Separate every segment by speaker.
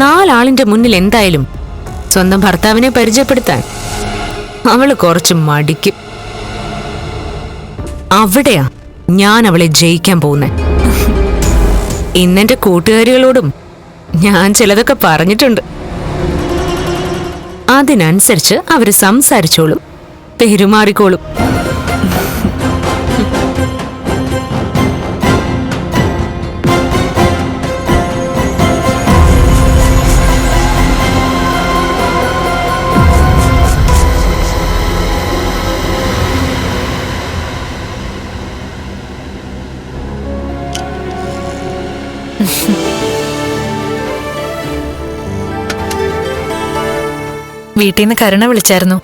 Speaker 1: നാലാളിന്റെ മുന്നിൽ എന്തായാലും സ്വന്തം ഭർത്താവിനെ പരിചയപ്പെടുത്താൻ അവള് കുറച്ച് മടിക്കും. അവിടെയാ ഞാൻ അവളെ ജയിക്കാൻ പോകുന്നെ. ഇന്നെന്റെ കൂട്ടുകാരികളോടും ഞാൻ ചിലതൊക്കെ പറഞ്ഞിട്ടുണ്ട്. അതിനനുസരിച്ച് അവര് സംസാരിച്ചോളും, പെരുമാറിക്കോളും.
Speaker 2: വീട്ടിൽ നിന്ന് കരുണ വിളിച്ചായിരുന്നു.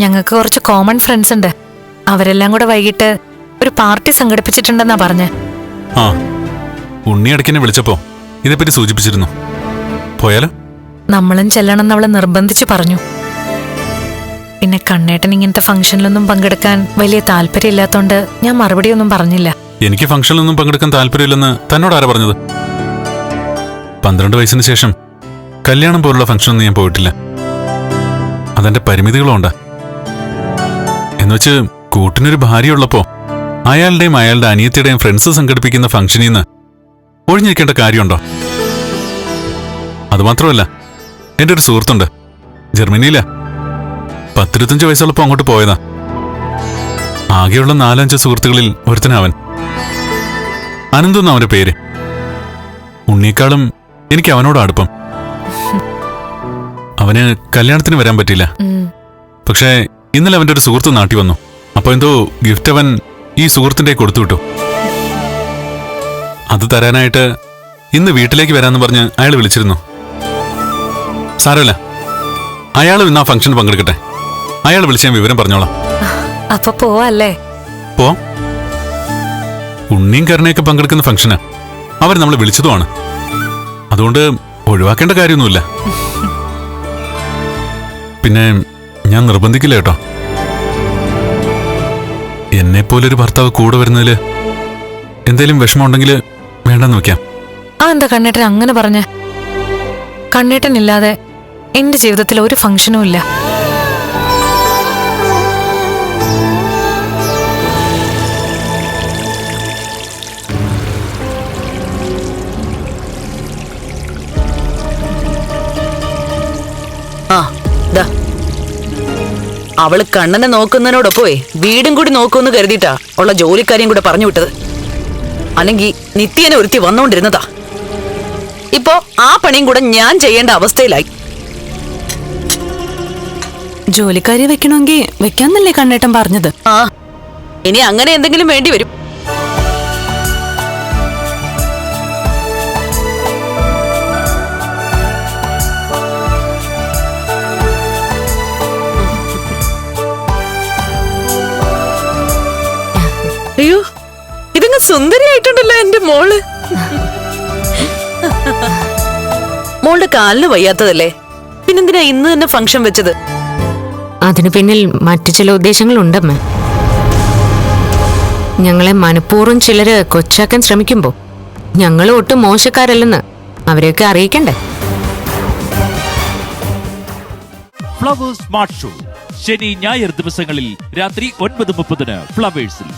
Speaker 2: ഞങ്ങൾക്ക് കുറച്ച് കോമൺ ഫ്രണ്ട്സ് ഉണ്ട്. അവരെല്ലാം കൂടെ വൈകിട്ട് ഒരു പാർട്ടി സംഘടിപ്പിച്ചിട്ടുണ്ടെന്നാ പറഞ്ഞ്.
Speaker 3: ആ, ഉണ്ണിയടക്കിനെ വിളിച്ചപ്പോ ഇതേപ്പറ്റി സൂചിപ്പിച്ചിരുന്നു. പോയാലോ?
Speaker 2: നമ്മളും ചെല്ലണമെന്ന് അവള് നിർബന്ധിച്ചു പറഞ്ഞു. പിന്നെ കണ്ണേട്ടൻ ഇങ്ങനത്തെ ഫംഗ്ഷനിലൊന്നും പങ്കെടുക്കാൻ വലിയ താല്പര്യമില്ലാത്തോണ്ട് ഞാൻ മറുപടി ഒന്നും പറഞ്ഞില്ല.
Speaker 3: എനിക്ക് ഫംഗ്ഷനിലൊന്നും പങ്കെടുക്കാൻ താല്പര്യമില്ലെന്ന് തന്നോട് ആരാ പറഞ്ഞത്? 12 വയസ്സിന് ശേഷം കല്യാണം പോലുള്ള ഫംഗ്ഷനൊന്നും ഞാൻ പോയിട്ടില്ല. അതെന്റെ പരിമിതികളുണ്ട്. എന്നുവെച്ച് കൂട്ടിനൊരു ഭാര്യയുള്ളപ്പോ അയാളുടെയും അയാളുടെ അനിയത്തിയുടെയും ഫ്രണ്ട്സ് സംഘടിപ്പിക്കുന്ന ഫംഗ്ഷനിൽ നിന്ന് ഒഴിഞ്ഞിരിക്കേണ്ട കാര്യമുണ്ടോ? അതുമാത്രമല്ല, എന്റെ ഒരു സുഹൃത്തുണ്ട്, ജർമ്മനിയിലാ. 10-25 വയസ്സുള്ളപ്പോ അങ്ങോട്ട് പോയതാ. ആകെയുള്ള 4-5 സുഹൃത്തുക്കളിൽ ഒരുത്തനവൻ. അനന്തെന്ന് അവന്റെ പേര്. ഉണ്ണിയേക്കാളും എനിക്ക് അവനോട് അടുപ്പം. അവന് കല്യാണത്തിന് വരാൻ പറ്റില്ല. പക്ഷേ ഇന്നലെ അവന്റെ ഒരു സുഹൃത്ത് നാട്ടി വന്നു. അപ്പൊ എന്തോ ഗിഫ്റ്റ് അവൻ ഈ സുഹൃത്തിന്റെ കൊടുത്തുവിട്ടു. അത് തരാനായിട്ട് ഇന്ന് വീട്ടിലേക്ക് വരാന്ന് പറഞ്ഞ് അയാൾ വിളിച്ചിരുന്നു. സാരമില്ല, അയാളും ഇന്ന് ആ ഫംഗ്ഷൻ പങ്കെടുക്കട്ടെ. അയാൾ വിളിച്ച് ഞാൻ വിവരം പറഞ്ഞോളാം.
Speaker 2: അപ്പൊ പോവല്ലേ?
Speaker 3: പോ. ഉണ്ണിയും കരുണയൊക്കെ പങ്കെടുക്കുന്ന ഫംഗ്ഷന് അവർ നമ്മളെ വിളിച്ചതുമാണ്. അതുകൊണ്ട് ഒഴിവാക്കേണ്ട കാര്യമൊന്നുമില്ല. പിന്നെ ഞാൻ നിർബന്ധിക്കില്ല കേട്ടോ. എന്നെപ്പോലൊരു ഭർത്താവ് കൂടെ വരുന്നതില് എന്തേലും വിഷമമുണ്ടെങ്കിൽ വേണ്ടെന്ന് വെക്കാം.
Speaker 2: എന്താ കണ്ണേട്ടൻ അങ്ങനെ പറഞ്ഞ? കണ്ണേട്ടനില്ലാതെ എന്റെ ജീവിതത്തിൽ ഒരു ഫംഗ്ഷനും ഇല്ല.
Speaker 4: അവള് കണ്ണനെ നോക്കുന്നതിനോടൊപ്പമേ വീടും കൂടി നോക്കുമെന്ന് കരുതിയിട്ടാ ഉള്ള ജോലിക്കാരെയും കൂടെ പറഞ്ഞു വിട്ടത്. അല്ലെങ്കിൽ നിത്യനെ ഒരുത്തി വന്നോണ്ടിരുന്നതാ. ഇപ്പോ ആ പണിയും കൂടെ ഞാൻ ചെയ്യേണ്ട അവസ്ഥയിലായി.
Speaker 1: ജോലിക്കാരി വെക്കണമെങ്കിൽ വെക്കാന്നല്ലേ കണ്ണേട്ടൻ പറഞ്ഞത്?
Speaker 4: ആ, ഇനി അങ്ങനെ എന്തെങ്കിലും വേണ്ടി വരും. അയ്യോ, ഇതങ്ങ് സുന്ദരിയായിട്ടുണ്ടല്ലോ എന്റെ മോള്. മോളുടെ കാലിന് വയ്യാത്തതല്ലേ? പിന്നെന്തിനാ ഇന്ന് തന്നെ ഫംഗ്ഷൻ വെച്ചത്?
Speaker 1: അതിനു പിന്നിൽ മറ്റു ചില ഉദ്ദേശങ്ങളുണ്ടമ്മ. ഞങ്ങളെ മനഃപൂർവ്വം ചിലര് കൊച്ചാക്കാൻ ശ്രമിക്കുമ്പോ ഞങ്ങൾ ഒട്ടും മോശക്കാരല്ലെന്ന് അവരെയൊക്കെ അറിയിക്കണ്ടേ?
Speaker 5: ഫ്ലവേഴ്സ് സ്മാർട്ട് ഷോ ശനി ഞായർ ദിവസങ്ങളിൽ രാത്രി 9:30 ഫ്ലവേഴ്സിൽ.